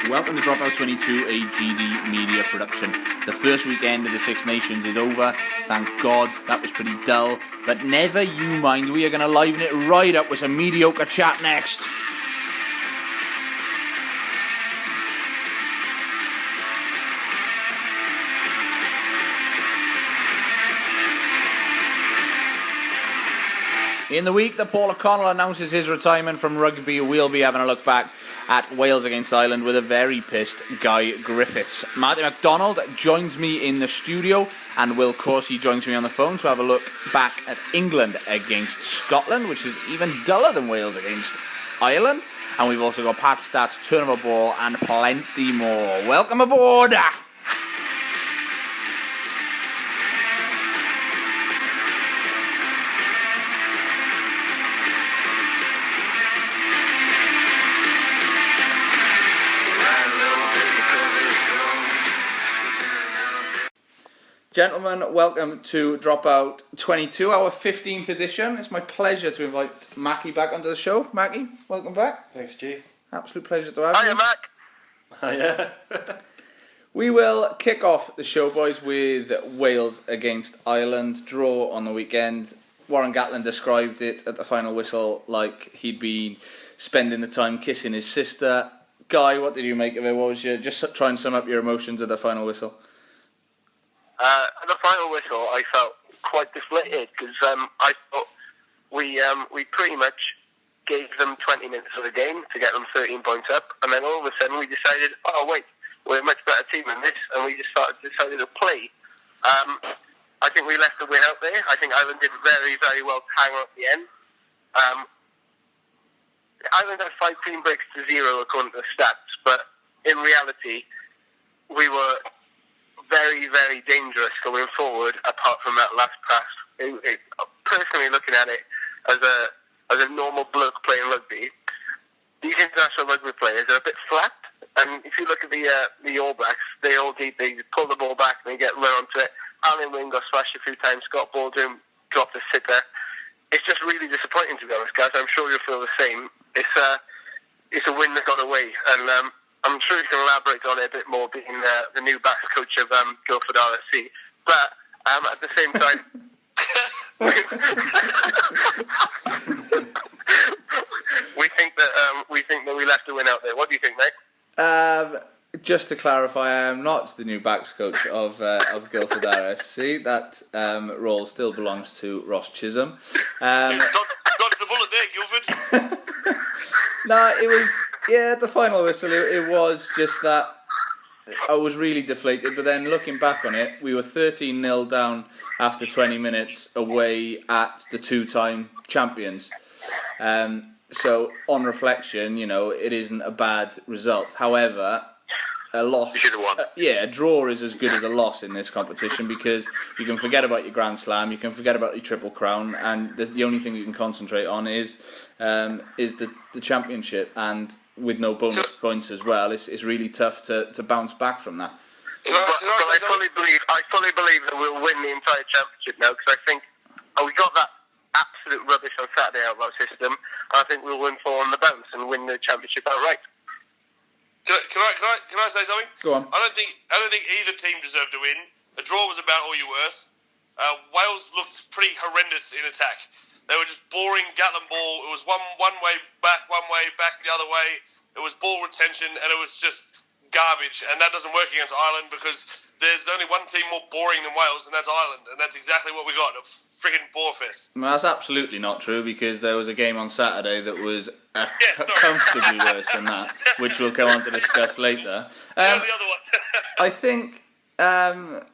Welcome to Dropout 22, a GD Media production. The first weekend of the Six Nations is over. Thank God, that was pretty dull. But never you mind, we are going to liven it right up with some mediocre chat next. In the week that Paul O'Connell announces his retirement from rugby, we'll be having a look back at Wales against Ireland with a very pissed Guy Griffiths. Martin Macdonald joins me in the studio, and Will Corsie joins me on the phone to have a look back at England against Scotland, which is even duller than Wales against Ireland. And we've also got Pat Stats, turnover ball, and plenty more. Welcome aboard! Gentlemen, welcome to Dropout 22, our 15th edition. It's my pleasure to invite Mackie back onto the show. Mackie, welcome back. Thanks, G. Absolute pleasure to have you. Hiya, Mac. Hiya. We will kick off the show, boys, with Wales against Ireland. Draw on the weekend. Warren Gatland described it at the final whistle like he'd been spending the time kissing his sister. Guy, what did you make of it? What was your... Just try and sum up your emotions at the final whistle. At the final whistle, I felt quite deflated because I thought we pretty much gave them 20 minutes of the game to get them 13 points up, and then all of a sudden we decided, oh wait, we're a much decided team than this, and we just decided to play. I think we left the win out there. I think Ireland did very, very well to hang on at the end. Ireland had 5 clean breaks to 0 according to the stats, but in reality, we were very, very dangerous going forward. Apart from that last pass, personally looking at it as a normal bloke playing rugby, these international rugby players are a bit flat. And if you look at the All Blacks, they pull the ball back and they get run onto it. Alan Wynne got slashed a few times. Scott Baldwin dropped a sitter. It's just really disappointing, to be honest, guys. I'm sure you'll feel the same. It's a win that got away, and I'm sure you can elaborate on it a bit more, being the new backs coach of Guildford RSC. But at the same time, we think that we left the win out there. What do you think, mate? Just to clarify, I am not the new backs coach of Guildford RFC. That role still belongs to Ross Chisholm. Dodge the bullet there, Guildford. No, it was... Yeah, at the final whistle, it was just that I was really deflated. But then looking back on it, we were 13-0 down after 20 minutes away at the 2-time champions. So on reflection, it isn't a bad result. However, a loss, a draw is as good as a loss in this competition, because you can forget about your Grand Slam, you can forget about your Triple Crown, and the only thing you can concentrate on is the championship. And with no bonus points as well, it's really tough to bounce back from that. But I fully believe that we'll win the entire championship now, because I think we got that absolute rubbish on Saturday out of our system, and I think we'll win 4 on the bounce and win the championship outright. Can I say something? Go on. I don't think either team deserved to win. The draw was about all you're worth. Wales looked pretty horrendous in attack. They were just boring Gatland ball. It was one way back the other way. It was ball retention, and it was just garbage. And that doesn't work against Ireland, because there's only one team more boring than Wales, and that's Ireland. And that's exactly what we got, a friggin' bore fest. Well, that's absolutely not true, because there was a game on Saturday that was comfortably worse than that, which we'll go on to discuss later. The other one. I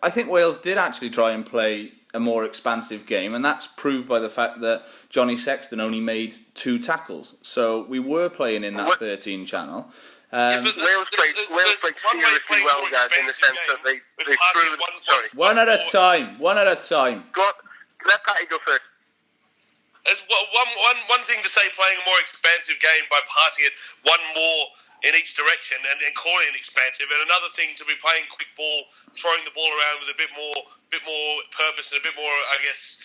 think Wales did actually try and play a more expansive game, and that's proved by the fact that Johnny Sexton only made 2 tackles. So we were playing in that 13 channel. Wales played seriously well, guys, in the sense that they threw... Sorry. One at a time. Go on. Let Patty go first. There's one thing to say, playing a more expansive game by passing it one more in each direction and calling it expansive, and another thing to be playing quick ball, throwing the ball around with a bit more purpose and a bit more, I guess,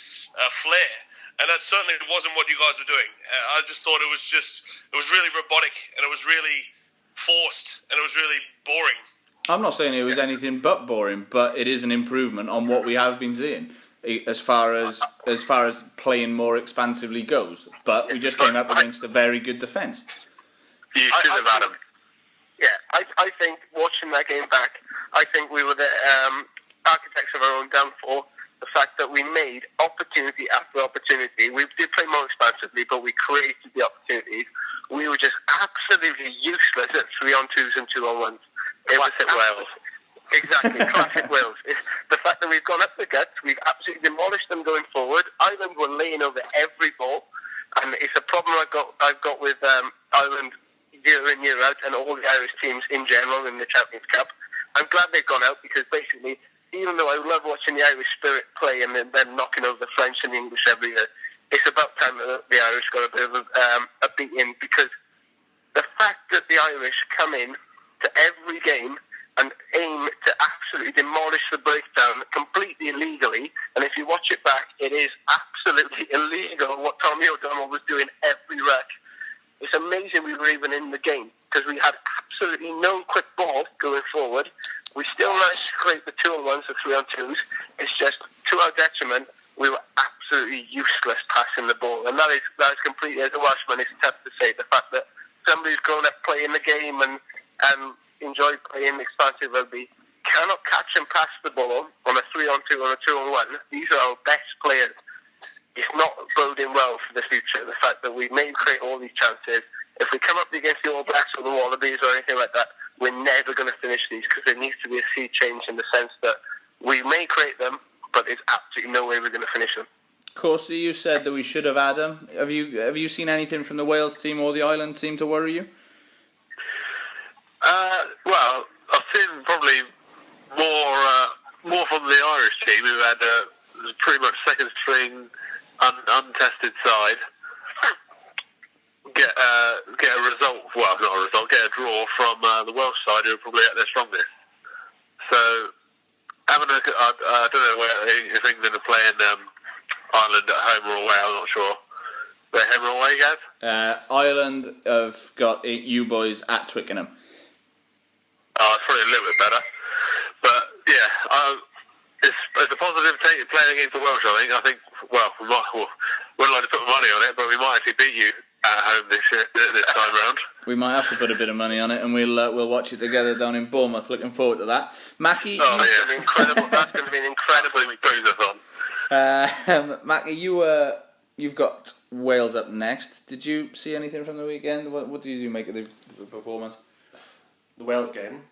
flair. And that certainly wasn't what you guys were doing. I just thought it was really robotic, and it was really forced, and it was really boring. I'm not saying it was anything but boring, but it is an improvement on what we have been seeing as far as playing more expansively goes. But we just came up against a very good defence. You should have had him. Yeah, I think watching that game back, I think we were the architects of our own downfall. The fact that we made opportunity after opportunity. We did play more expansively, but we created the opportunities. We were just absolutely useless at 3-on-2s and 2-on-1s. Classic Wales. Exactly, classic Wales. It's the fact that we've gone up the guts, we've absolutely demolished them going forward. Ireland were laying over every ball, and it's a problem I've got with Ireland year in, year out, and all the Irish teams in general in the Champions Cup. I'm glad they've gone out because basically, even though I love watching the Irish spirit play and then knocking over the French and the English every year, it's about time that the Irish got a bit of a beating, because the fact that the Irish come in to every game and aim to absolutely demolish the breakdown completely illegally, and if you watch it back, it is absolutely illegal what Tommy O'Donnell was doing every rec. It's amazing we were even in the game, because we had absolutely no quick ball going forward. We still managed to create the 2-on-1s, the 3-on-2s. It's just, to our detriment, we were absolutely useless passing the ball. And that is completely, as a Welshman, it's tough to say. The fact that somebody who's grown up playing the game and enjoyed playing expansive rugby cannot catch and pass the ball on a 3-on-2 or a 2-on-1. These are our best players. It's not boding well for the future, the fact that we may create all these chances. If we come up against the All Blacks or the Wallabies or anything like that, we're never going to finish these, because there needs to be a sea change in the sense that we may create them, but there's absolutely no way we're going to finish them. Corsie, you said that we should have had them. Have you seen anything from the Wales team or the Ireland team to worry you? Well, I've seen probably more from the Irish team, who had pretty much second string, untested side. Get a result. Well, not a result. Get a draw from the Welsh side, who are probably at their strongest. So, having a look at, I don't know if England are playing Ireland at home or away. I'm not sure. They're home or away, guys? Ireland have got you boys at Twickenham. Oh, it's probably a little bit better. But yeah, it's a positive playing against the Welsh. I think. Well, we wouldn't like to put money on it, but we might actually beat you at home this time round. We might have to put a bit of money on it, and we'll watch it together down in Bournemouth. Looking forward to that. Mackie, that's going to be incredible. That's going to be an incredible week. Mackie, you've got Wales up next. Did you see anything from the weekend? What did you make of the performance? The Wales game?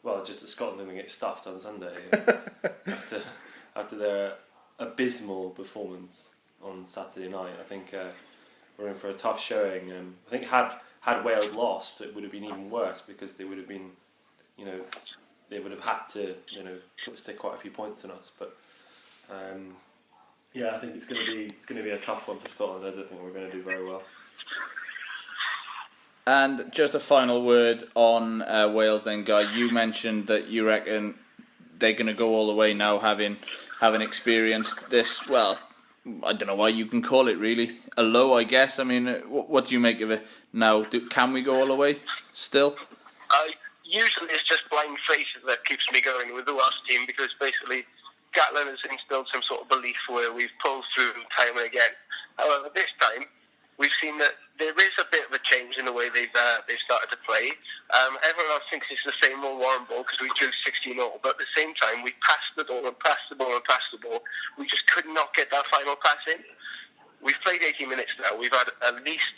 Well, just that Scotland didn't get stuffed on Sunday after their abysmal performance on Saturday night. I think we're in for a tough showing. I think had Wales lost, it would have been even worse, because they would have been, they would have had to, stick quite a few points on us. But I think it's going to be a tough one for Scotland. I don't think we're going to do very well. And just a final word on Wales then, Guy. You mentioned that you reckon they're going to go all the way now, having experienced this, well, I don't know why you can call it really a low, I guess. I mean, what do you make of it now? Can we go all the way still? Usually it's just blind faith that keeps me going with the Welsh team, because basically Gatland has instilled some sort of belief where we've pulled through time and again. However, this time we've seen that there is a bit of a change in the way they've started to play. Everyone else thinks it's the same old Warren ball because we drew 16-0, but at the same time we passed the ball and passed the ball and passed the ball. We just could not get that final pass in. We've played 80 minutes now. We've had at least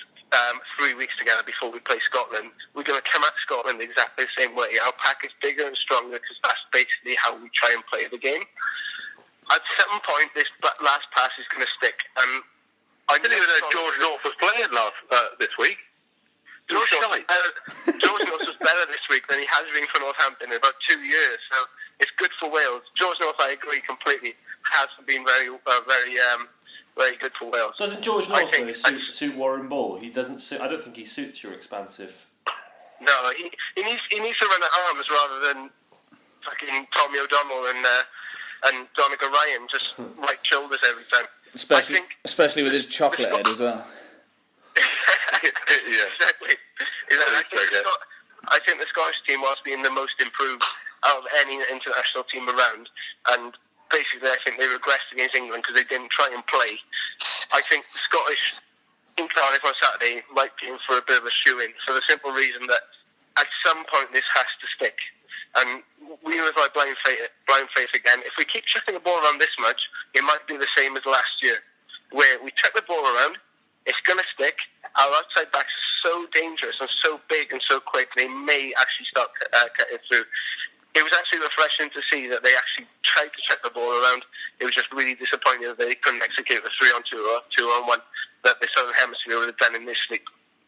3 weeks together before we play Scotland. We're going to come at Scotland exactly the same way. Our pack is bigger and stronger, because that's basically how we try and play the game. At some point, this last pass is going to stick, and I didn't even know George North was playing this week. George North was better this week than he has been for Northampton in about 2 years. So it's good for Wales. George North, I agree completely, has been very good for Wales. Doesn't George North suit Warren Ball? He doesn't suit. I don't think he suits your expansive. No, he needs to run at arms rather than fucking Tommy O'Donnell and Donegal Ryan just right shoulders every time. Especially with his chocolate head as well. Yeah, exactly. Scottish team was being the most improved out of any international team around, and basically I think they regressed against England because they didn't try and play. I think the Scottish in Cardiff on Saturday might be in for a bit of a shoe-in for the simple reason that at some point this has to stick. And we with our blind faith again. If we keep chucking the ball around this much, it might be the same as last year, where we chuck the ball around, it's going to stick. Our outside backs are so dangerous and so big and so quick, they may actually start cutting through. It was actually refreshing to see that they actually tried to chuck the ball around. It was just really disappointing that they couldn't execute the 3-on-2 or 2-on-1 that the Southern Hemisphere would have done initially.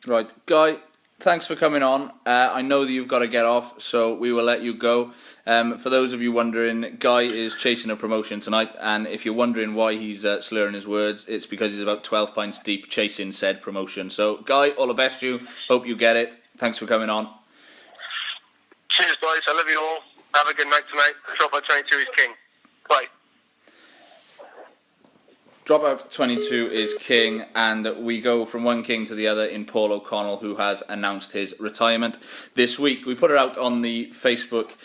Right, Guy, thanks for coming on. I know that you've got to get off, so we will let you go. For those of you wondering, Guy is chasing a promotion tonight, and if you're wondering why he's slurring his words, it's because he's about 12 pints deep chasing said promotion. So, Guy, all the best to you. Hope you get it. Thanks for coming on. Cheers, boys. I love you all. Have a good night tonight. Dropout 22 is king. Bye. Dropout 22 is king, and we go from one king to the other in Paul O'Connell, who has announced his retirement this week. We put it out on the Facebook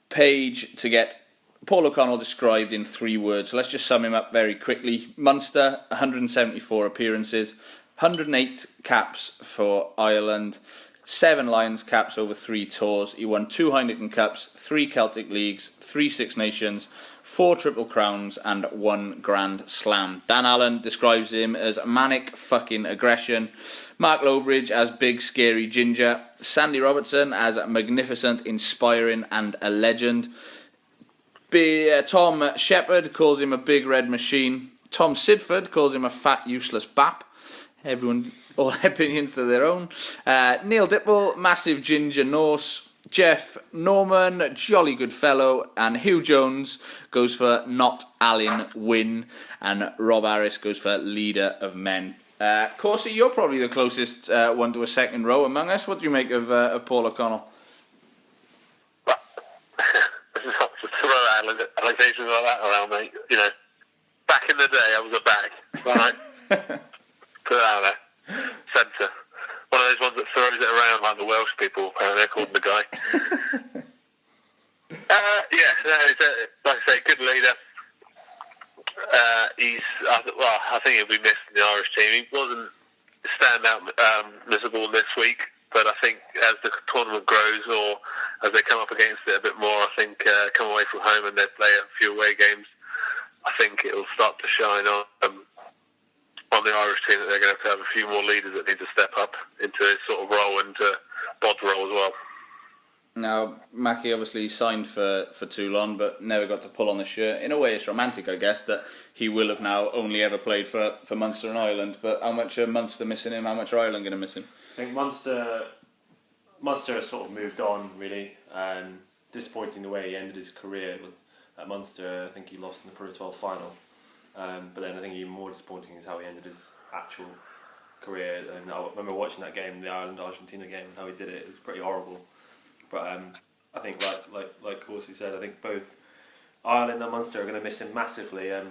page to get Paul O'Connell described in 3 words. So let's just sum him up very quickly. Munster, 174 appearances, 108 caps for Ireland, 7 Lions caps over 3 tours. He won 2 Heineken Cups, 3 Celtic Leagues, 3 Six Nations, 4 Triple Crowns and 1 Grand Slam. Dan Allen describes him as manic fucking aggression. Mark Lowbridge as big scary ginger. Sandy Robertson as magnificent, inspiring and a legend. Tom Shepherd calls him a big red machine. Tom Sidford calls him a fat useless bap. Everyone, all opinions to their own. Neil Dipple, massive ginger Norse. Jeff Norman, jolly good fellow. And Hugh Jones goes for not Alan Wynne. And Rob Harris goes for leader of men. Corsie, you're probably the closest one to a second row among us. What do you make of Paul O'Connell? Allegations like that around, mate. You know, back in the day, I was a bag, right? Put it out there. Centre. One of those ones that throws it around like the Welsh people, apparently, according to Guy. Like I say, good leader. I think he'll be missed in the Irish team. He wasn't standout miserable this week, but I think as the tournament grows or as they come up against it a bit more, I think come away from home and they play a few away games, I think it'll start to shine on the Irish team that they're going to have a few more leaders that need to step up into his sort of role and to Bod's role as well. Now, Mackie obviously signed for Toulon, but never got to pull on the shirt. In a way, it's romantic, I guess, that he will have now only ever played for Munster and Ireland. But how much are Munster missing him? How much are Ireland going to miss him? I think Munster has sort of moved on, really. Disappointing the way he ended his career at Munster. I think he lost in the Pro 12 final. But then I think even more disappointing is how he ended his actual career. And I remember watching that game, the Ireland-Argentina game, and how he did it. It was pretty horrible. But I think, like Corsie said, I think both Ireland and Munster are going to miss him massively. As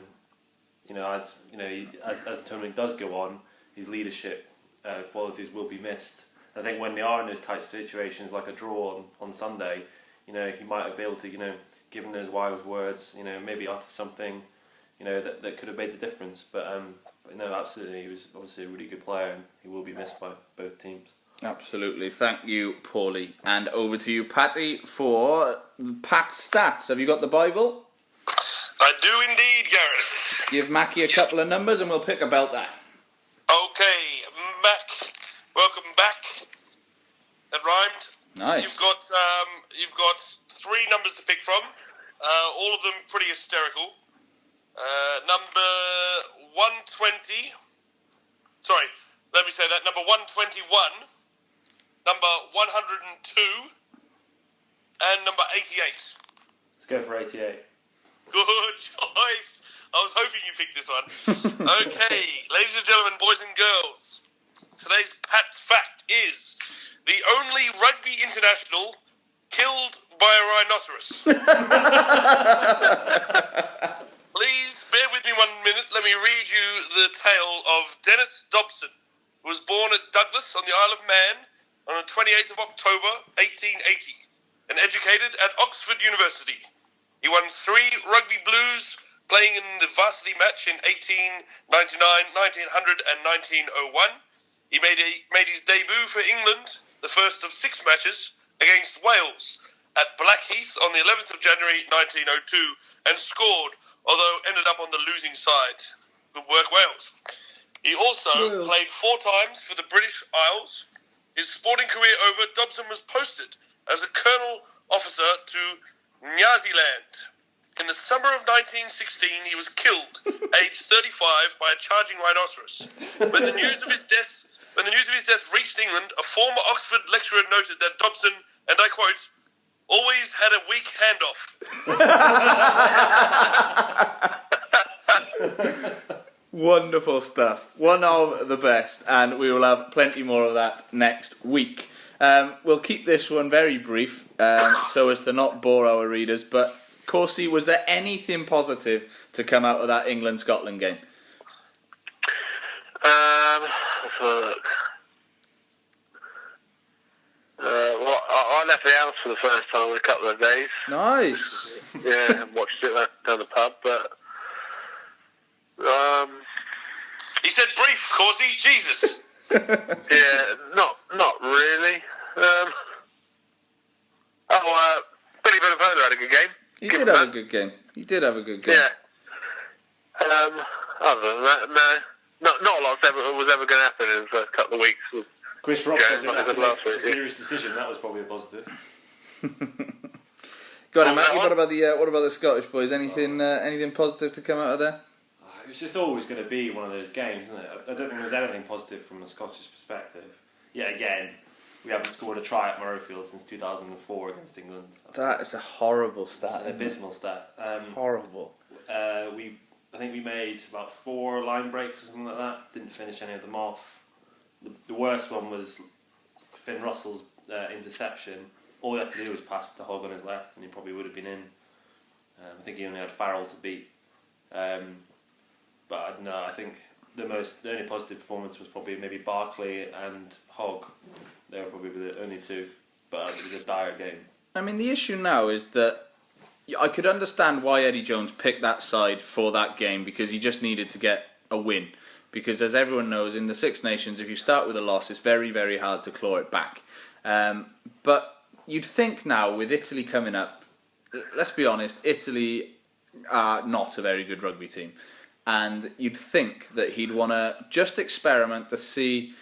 the tournament does go on, his leadership qualities will be missed. I think when they are in those tight situations, like a draw on Sunday, he might have been able to, given those wise words, maybe utter something, that could have made the difference. But no, absolutely, he was obviously a really good player, and he will be missed by both teams. Absolutely. Thank you, Paulie. And over to you, Patty, for Pat's stats. Have you got the Bible? I do indeed, Gareth. Give Mackie a couple of numbers and we'll pick about that. Okay, Mac, welcome back. That rhymed. Nice. You've got 3 numbers to pick from. All of them pretty hysterical. Number 120. Sorry, let me say that. Number 121. Number 102. And number 88. Let's go for 88. Good choice. I was hoping you picked this one. Okay, ladies and gentlemen, boys and girls. Today's Pat's fact is the only rugby international killed by a rhinoceros. Please bear with me 1 minute. Let me read you the tale of Dennis Dobson, who was born at Douglas on the Isle of Man on the 28th of October 1880 and educated at Oxford University. He won 3 Rugby Blues, playing in the varsity match in 1899, 1900 and 1901. He made his debut for England, the first of 6 matches, against Wales at Blackheath on the 11th of January 1902 and scored, although ended up on the losing side. Good work, Wales. He also played 4 times for the British Isles. His sporting career over, Dobson was posted as a colonel officer to Nyaziland. In the summer of 1916, he was killed, aged 35, by a charging rhinoceros. When the news of his death reached England, a former Oxford lecturer noted that Dobson, and I quote, always had a weak handoff. Wonderful stuff. One of the best, and we will have plenty more of that next week. We'll keep this one very brief, so as to not bore our readers, but Corsie, was there anything positive to come out of that England-Scotland game? Let's look. Well, I left the house for the first time in a couple of days. Nice. Yeah, and watched it down the pub, but... He said brief, Corsie. Jesus. Yeah, not really. Billy Bonaparte had a good game. He did have a good game. Yeah. Other than that, no. Not a lot was ever going to happen in the first couple of weeks. Chris Rockford didn't have to last make week, a serious decision. That was probably a positive. Go on, Matthew. What about the Scottish boys? Anything positive to come out of there? It's just always going to be one of those games, isn't it? I don't think there's anything positive from a Scottish perspective. Yeah, again, we haven't scored a try at Murrayfield since 2004 against England. That is a horrible stat. It's an abysmal stat. Horrible. I think we made about 4 line breaks or something like that. Didn't finish any of them off. The worst one was Finn Russell's interception. All he had to do was pass to Hogg on his left, and he probably would have been in. I think he only had Farrell to beat. But no, I think the only positive performance was probably maybe Barkley and Hogg. They were probably the only 2. But it was a dire game. I mean, the issue now is that I could understand why Eddie Jones picked that side for that game, because he just needed to get a win. Because as everyone knows, in the Six Nations, if you start with a loss, it's very, very hard to claw it back. But you'd think now, with Italy coming up, let's be honest, Italy are not a very good rugby team. And you'd think that he'd want to just experiment to see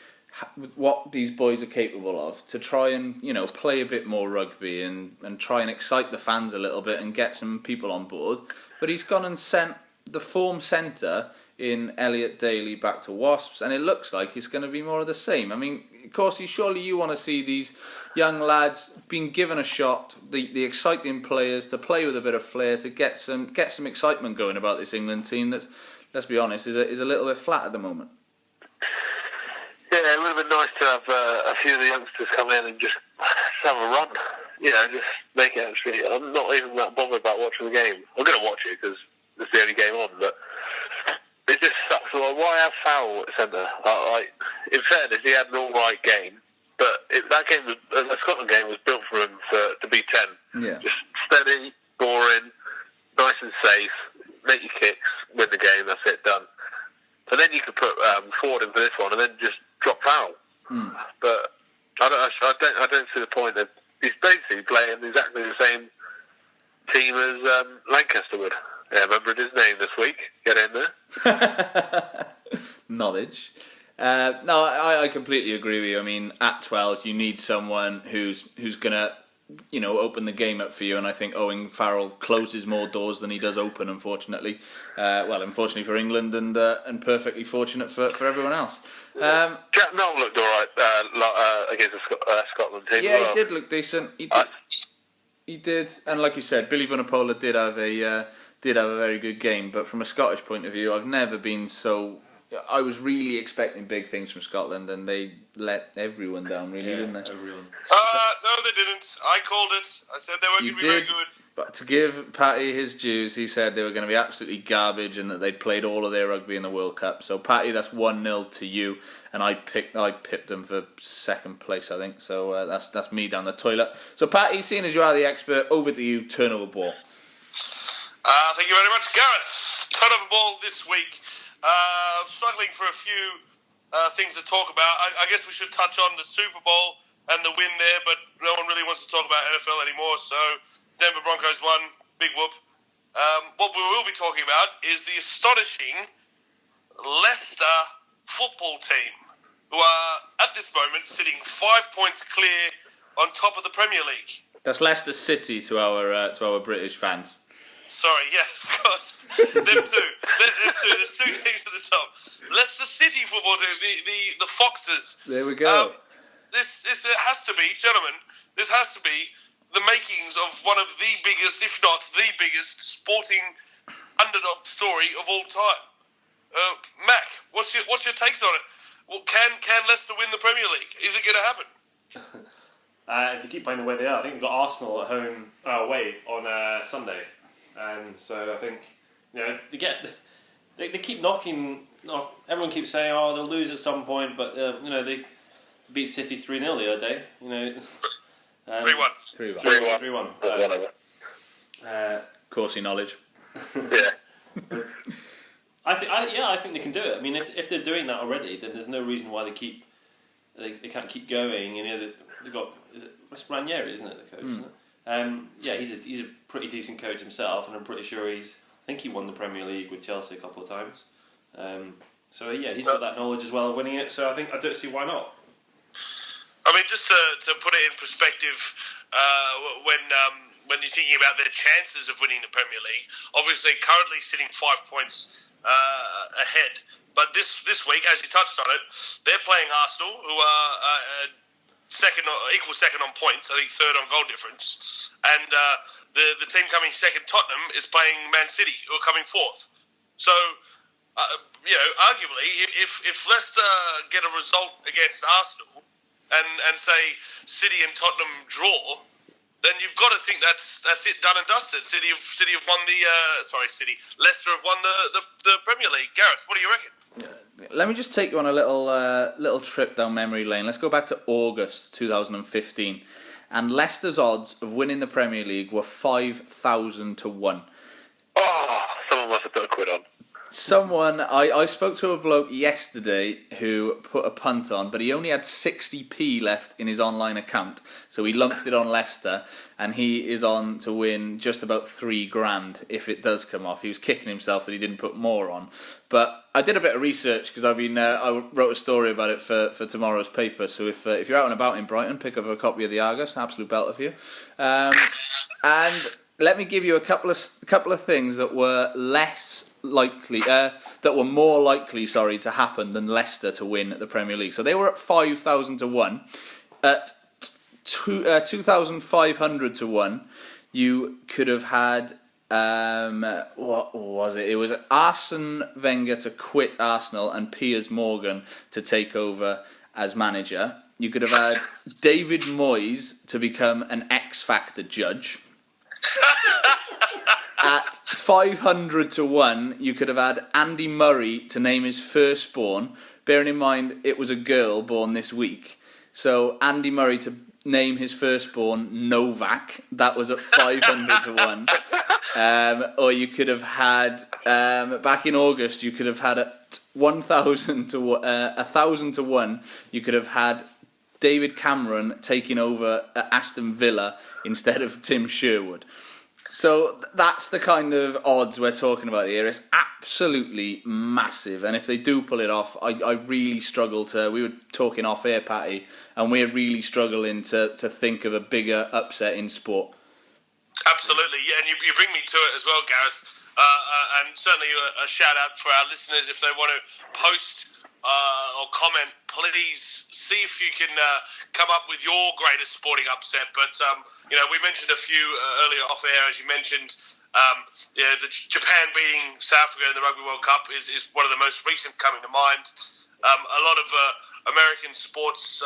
what these boys are capable of, to try and, play a bit more rugby and try and excite the fans a little bit and get some people on board. But he's gone and sent the form centre in Elliot Daly back to Wasps, and it looks like it's going to be more of the same. I mean, Corsie, surely you want to see these young lads being given a shot, the exciting players, to play with a bit of flair, to get some excitement going about this England team that's, let's be honest, is a little bit flat at the moment. Yeah, it would have been nice to have a few of the youngsters come in and just have a run. Just make it actually. I'm not even that bothered about watching the game. I'm going to watch it because it's the only game on, but it just sucks. Why have Farrell at centre? In fairness, he had an all-right game, but that Scotland game was built for him to be 10. Yeah. Just steady, boring, nice and safe, make your kicks, win the game, that's it, done. So then you could put Ford in for this one, and then just drop Farrell. But I don't see the point of. He's basically playing exactly the same team as Lancaster would. Yeah, I remembered his name this week. Get in there. Knowledge. No, I completely agree with you. I mean, at 12, you need someone who's going to, open the game up for you. And I think Owen Farrell closes more doors than he does open, unfortunately. Unfortunately for England and perfectly fortunate for everyone else. Jack Noel looked all right against the Scotland team. Yeah, he did look decent. He did, and like you said, Billy Vunipola did have a very good game. But from a Scottish point of view, I've never been so I was really expecting big things from Scotland, and they let everyone down, really, didn't they? Everyone. No, they didn't. I called it. I said they weren't going to be very good. But to give Patty his dues, he said they were going to be absolutely garbage and that they'd played all of their rugby in the World Cup. So, Patty, that's 1-0 to you, and I pipped them for second place, I think. So that's me down the toilet. So, Patty, seeing as you are the expert, over to you. Turnover ball. Thank you very much, Gareth. Turnover ball this week. Struggling for a few things to talk about. I guess we should touch on the Super Bowl and the win there, but no one really wants to talk about NFL anymore. So, Denver Broncos won, big whoop. What we will be talking about is the astonishing Leicester football team, who are at this moment sitting 5 points clear on top of the Premier League. That's Leicester City to our British fans. Sorry, yeah, of course. Them two. There's two teams at the top. Leicester City football team, the Foxes. There we go. This has to be, gentlemen, this has to be the makings of one of the biggest, if not the biggest, sporting underdog story of all time. Mac, what's your takes on it? Well, can Leicester win the Premier League? Is it going to happen? If they keep playing the way they are, I think we've got Arsenal at home away on Sunday. So I think they keep knocking. Everyone keeps saying, "Oh, they'll lose at some point," but they beat City 3-0 the other day. 3-1. 3-1. Corsie knowledge. Yeah. I think they can do it. I mean, if they're doing that already, then there's no reason why they can't keep going. They've got, is it West Ranieri, isn't it, the coach? Isn't it? He's a pretty decent coach himself, and I'm pretty sure I think he won the Premier League with Chelsea a couple of times. He's got that knowledge as well of winning it. So I don't see why not. I mean, just to put it in perspective, when you're thinking about their chances of winning the Premier League, obviously currently sitting 5 points ahead. But this week, as you touched on it, they're playing Arsenal, who are equal second on points, I think third on goal difference. And the team coming second, Tottenham, is playing Man City, who are coming fourth. So, arguably, if Leicester get a result against Arsenal, and say City and Tottenham draw, then you've got to think that's it, done and dusted. Leicester have won the Premier League. Gareth, what do you reckon? Let me just take you on a little trip down memory lane. Let's go back to August 2015, and Leicester's odds of winning the Premier League were 5,000 to 1. Oh, someone must have put a quid on. I spoke to a bloke yesterday who put a punt on, but he only had 60p left in his online account, so he lumped it on Leicester, and he is on to win just about $3,000 if it does come off. He was kicking himself that he didn't put more on, but I did a bit of research because I wrote a story about it for tomorrow's paper. So if you're out and about in Brighton, pick up a copy of the Argus, absolute belter for you. And let me give you a couple of things that were more likely to happen than Leicester to win the Premier League. So they were at 5,000 to 1. At 2,500 to 1, you could have had what was it? It was Arsene Wenger to quit Arsenal and Piers Morgan to take over as manager. You could have had David Moyes to become an X Factor judge. At 500 to 1, you could have had Andy Murray to name his firstborn. Bearing in mind, it was a girl born this week. So Andy Murray to name his firstborn Novak. That was at 500 to 1. Or you could have had, back in August, you could have had at 1,000 to 1,000 to 1. You could have had David Cameron taking over at Aston Villa instead of Tim Sherwood. So that's the kind of odds we're talking about here. It's absolutely massive, and if they do pull it off, I really struggle to. We were talking off air, Patty, and we're really struggling to think of a bigger upset in sport. Absolutely, yeah, and you bring me to it as well, Gareth. And certainly a shout out for our listeners if they want to post or comment. Please see if you can come up with your greatest sporting upset. But we mentioned a few earlier off air, as you mentioned. The Japan beating South Africa in the Rugby World Cup is one of the most recent coming to mind. A lot of American sports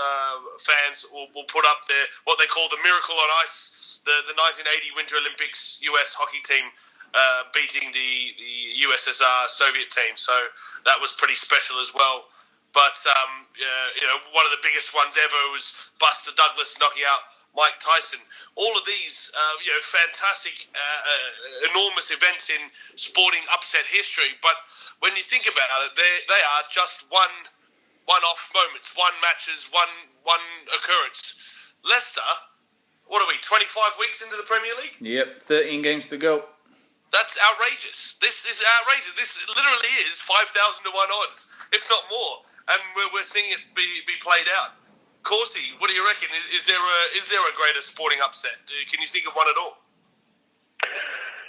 fans will put up what they call the Miracle on Ice, the 1980 Winter Olympics US hockey team beating the USSR Soviet team. So that was pretty special as well. But one of the biggest ones ever was Buster Douglas knocking out Mike Tyson. All of these, fantastic, enormous events in sporting upset history. But when you think about it, they are just one-off moments, one matches, one occurrence. Leicester, what are we, 25 weeks into the Premier League? Yep, 13 games to go. That's outrageous. This is outrageous. This literally is 5,000 to 1 odds, if not more. And we're seeing it be played out. Corsie, what do you reckon? Is there a greater sporting upset? Can you think of one at all?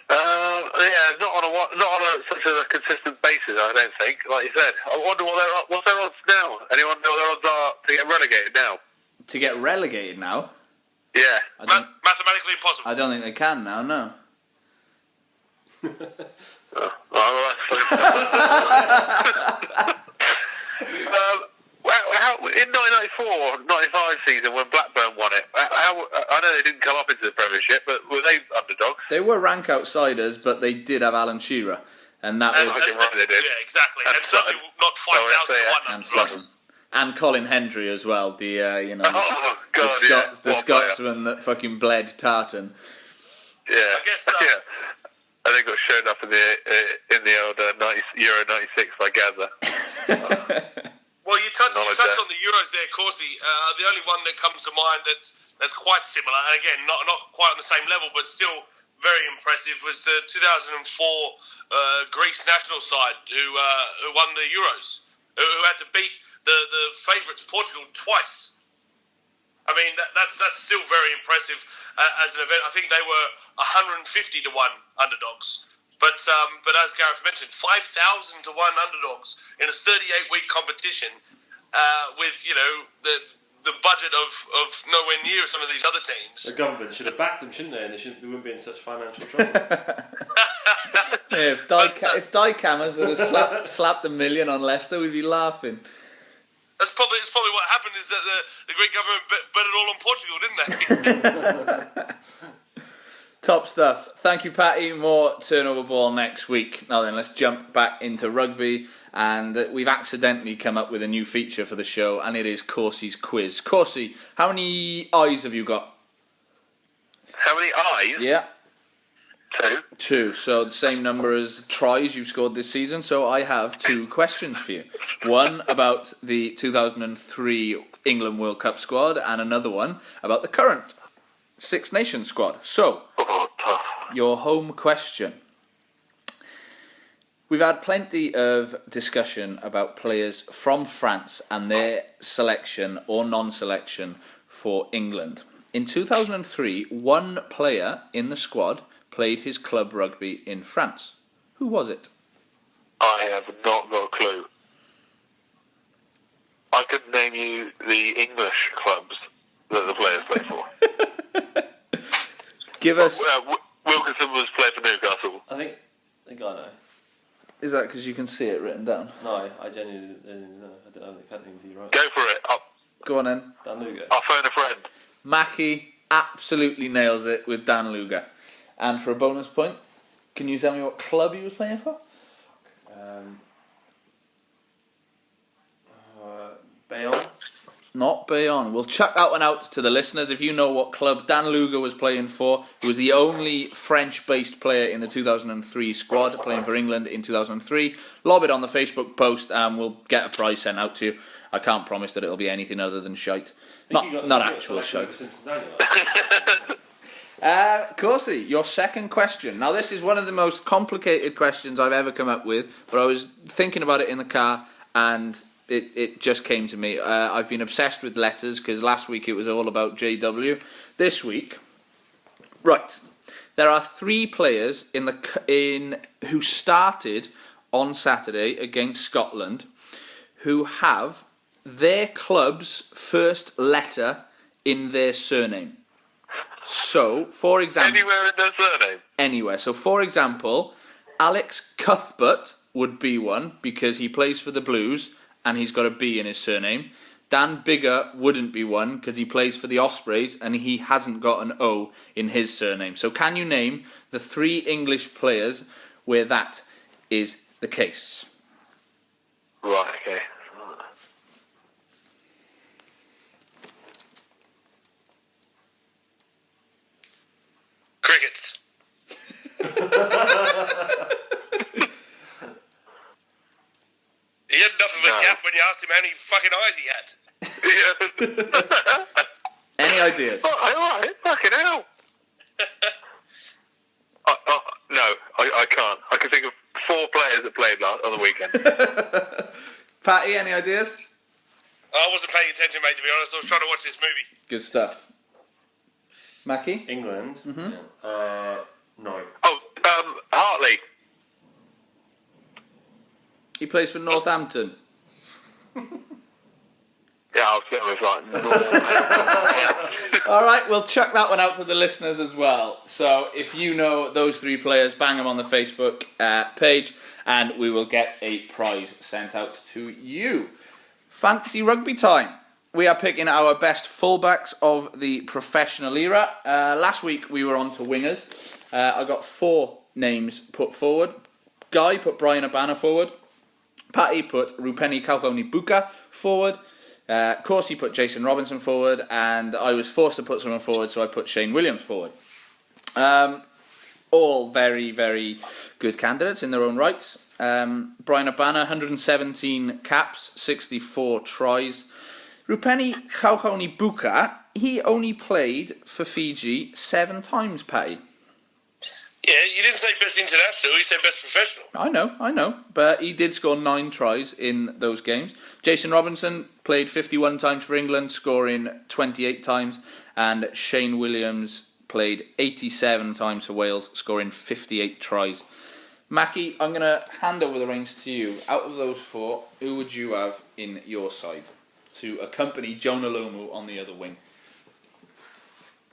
Not on such a consistent basis. I don't think. Like you said, I wonder what's their odds now. Anyone know what their odds are to get relegated now? To get relegated now? Yeah. Mathematically impossible. I don't think they can now. No. In 1994-95 season when Blackburn won it, I know they didn't come up into the Premiership, but were they underdogs? They were rank outsiders, but they did have Alan Shearer, and that was they did. Yeah, exactly. And certainly not 5,000 to 1 and underdogs. Sutton. And Colin Hendry as well, the the Scotsman that fucking bled tartan. Yeah, I guess. I think got shown up in the old Euro '96 by Gaza. Well, you touched on the Euros there, Corsie. The only one that comes to mind that's quite similar, and again, not quite on the same level, but still very impressive, was the 2004 Greece national side who won the Euros, who had to beat the favourites Portugal twice. I mean, that's still very impressive as an event. I think they were 150 to 1 underdogs. But as Gareth mentioned, 5,000 to 1 underdogs in a 38-week competition with the budget of nowhere near some of these other teams. The government should have backed them, shouldn't they? And they wouldn't be in such financial trouble. If Di Cameras would have slapped $1 million on Leicester, we'd be laughing. That's probably what happened, is that the Greek government bet it all on Portugal, didn't they? Top stuff. Thank you, Patty. More turnover ball next week. Now then, let's jump back into rugby. And we've accidentally come up with a new feature for the show, and it is Corsie's quiz. Corsie, how many eyes have you got? How many eyes? Yeah. 2. 2. So the same number as tries you've scored this season. So I have 2 questions for you. One about the 2003 England World Cup squad, and another one about the current Six Nations squad. So, your home question. We've had plenty of discussion about players from France and their selection or non-selection for England. In 2003, one player in the squad played his club rugby in France. Who was it? I have not got a clue. I couldn't name you the English clubs that the players play for. Give us... Wilkinson was playing for Newcastle. I think I know. Is that because you can see it written down? No, I genuinely didn't know. I can't even see you right. Go for it. Go on then. Dan Lugo. I'll phone a friend. Mackie absolutely nails it with Dan Luga. And for a bonus point, can you tell me what club he was playing for? Bayonne. Not Bayonne. We'll chuck that one out to the listeners. If you know what club Dan Luga was playing for, he was the only French-based player in the 2003 squad playing for England in 2003. Lob it on the Facebook post and we'll get a prize sent out to you. I can't promise that it'll be anything other than shite. Not actual shite. Corsie, your second question. Now, this is one of the most complicated questions I've ever come up with, but I was thinking about it in the car and it just came to me. I've been obsessed with letters because last week it was all about JW. This week, right, there are 3 players who started on Saturday against Scotland who have their club's first letter in their surname. So, for example... Anywhere in their surname? Anywhere. So, for example, Alex Cuthbert would be one because he plays for the Blues and he's got a B in his surname. Dan Bigger wouldn't be one because he plays for the Ospreys and he hasn't got an O in his surname. So can you name the 3 English players where that is the case? Right, okay. Crickets. He had enough of a gap when you asked him how many fucking eyes he had. Yeah. Any ideas? Alright, fucking hell. No, I can't. I can think of 4 players that played on the weekend. Patty, any ideas? I wasn't paying attention, mate, to be honest. I was trying to watch this movie. Good stuff. Mackie? England? Mm-hmm. Yeah. No. Oh, Hartley. He plays for Northampton. Yeah, I was going with like... All right, we'll chuck that one out to the listeners as well. So if you know those 3 players, bang them on the Facebook page and we will get a prize sent out to you. Fantasy rugby time. We are picking our best fullbacks of the professional era. Last week we were on to wingers. I got 4 names put forward. Guy put Brian Abana forward. Patty put Rupeni Kalkauni-Buka forward. Corsie put Jason Robinson forward, and I was forced to put someone forward, so I put Shane Williams forward. All very, very good candidates in their own rights. Brian Abana, 117 caps, 64 tries. Rupeni Kalkauni-Buka, he only played for Fiji 7 times, Patty. Yeah, you didn't say best international, you said best professional. I know, but he did score 9 tries in those games. Jason Robinson played 51 times for England, scoring 28 times, and Shane Williams played 87 times for Wales, scoring 58 tries. Mackie, I'm going to hand over the reins to you. Out of those 4, who would you have in your side to accompany Jonah Lomu on the other wing?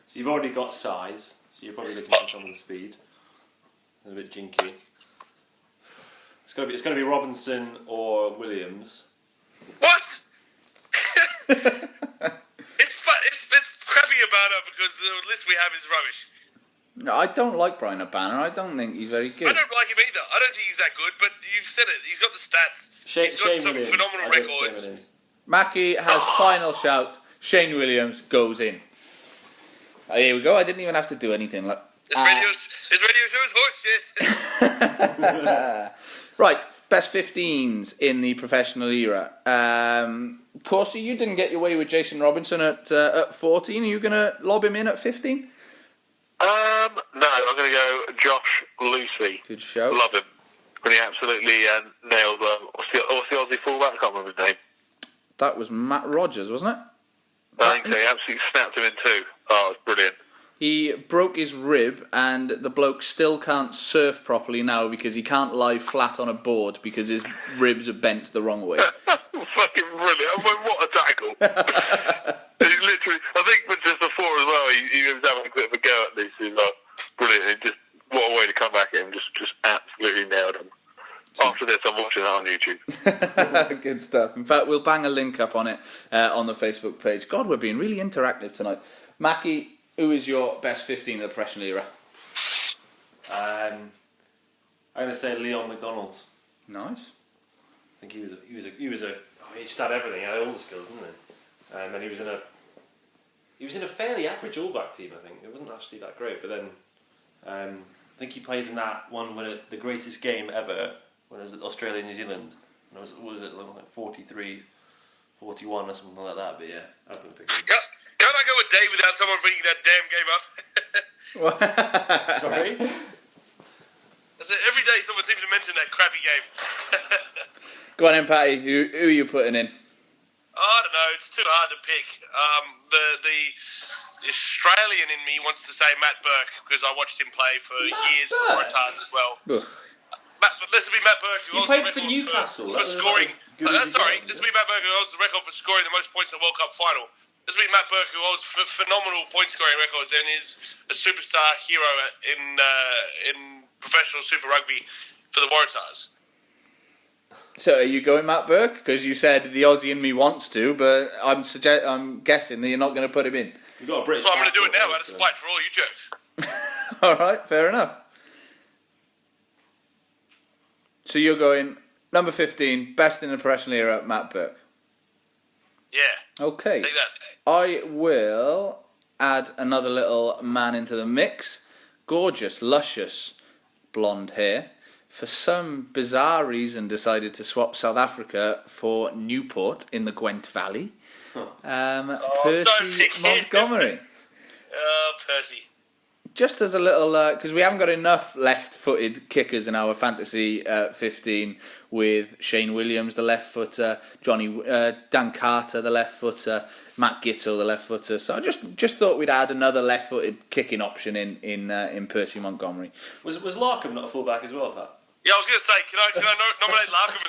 So you've already got size, so you're probably looking for someone with speed. A bit jinky. It's gonna be Robinson or Williams. What? It's crappy about it because the list we have is rubbish. No, I don't like Brian Abana. I don't think he's very good. I don't like him either. I don't think he's that good, but you've said it. He's got the stats. He's got some Williams. phenomenal records. Mackie has final shout. Shane Williams goes in. Here we go. I didn't even have to do anything. Look. His radio show is horse shit. Right, best 15s in the professional era. Corsie, you didn't get your way with Jason Robinson at 14. Are you going to lob him in at 15? No, I'm going to go Josh Lucy. Good show. Love him. When he absolutely nailed what's the Aussie fullback? I can't remember his name. That was Matt Rogers, wasn't it? I think so. He absolutely snapped him in 2. Oh, it was brilliant. He broke his rib, and the bloke still can't surf properly now because he can't lie flat on a board because his ribs are bent the wrong way. Fucking brilliant. I mean, what a tackle. He literally, I think just before as well, he was having a bit of a go at this. He was like, brilliant. He just, what a way to come back at him. Just absolutely nailed him. After this, I'm watching that on YouTube. Good stuff. In fact, we'll bang a link up on it on the Facebook page. God, we're being really interactive tonight. Mackie, who is your best 15 of the professional era? I'm going to say Leon McDonald. Nice. I think he just had everything. He had all the skills, didn't he? And he was in a fairly average All Black team. I think it wasn't actually that great, but then I think he played in that one when the greatest game ever when it was Australia New Zealand. And it was it like 43-41 or something like that. But yeah, I'm going to pick him. Can't I go a day without someone bringing that damn game up? Sorry? I said every day someone seems to mention that crappy game. Go on in, Patty. Who are you putting in? I don't know. It's too hard to pick. The Australian in me wants to say Matt Burke because I watched him play for years for Waratahs as well. This will be Matt Burke who holds the record for Newcastle for scoring. This will be Matt Burke who holds the record for scoring the most points in the World Cup final. This will be Matt Burke, who holds phenomenal point scoring records and is a superstar hero in professional Super Rugby for the Waratahs. So are you going Matt Burke? Because you said the Aussie in me wants to, but I'm guessing that you're not going to put him in. You've got a British. So I'm going to do it now out of so. spite for all you jerks. All right, fair enough. So you're going number 15, best in the professional era, Matt Burke. Yeah. Okay. Take that. I will add another little man into the mix. Gorgeous, luscious blonde hair. For some bizarre reason, decided to swap South Africa for Newport in the Gwent Valley. Percy Montgomery. Oh, Percy. Just as a little, because we haven't got enough left-footed kickers in our fantasy 15 with Shane Williams, the left-footer, Dan Carter, the left-footer, Matt Gittle, the left-footer. So I just thought we'd add another left-footed kicking option in Percy Montgomery. Was Larkham not a fullback as well, Pat? Yeah, I was going to say, can I nominate Larkham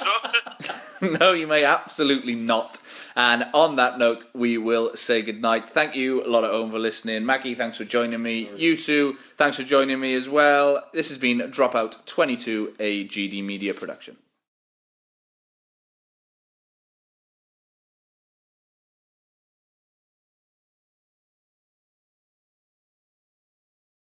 as well? No, you may absolutely not. And on that note, we will say goodnight. Thank you, a lot of home for listening. Maggie, thanks for joining me. You two, thanks for joining me as well. This has been Dropout 22, a GD Media production.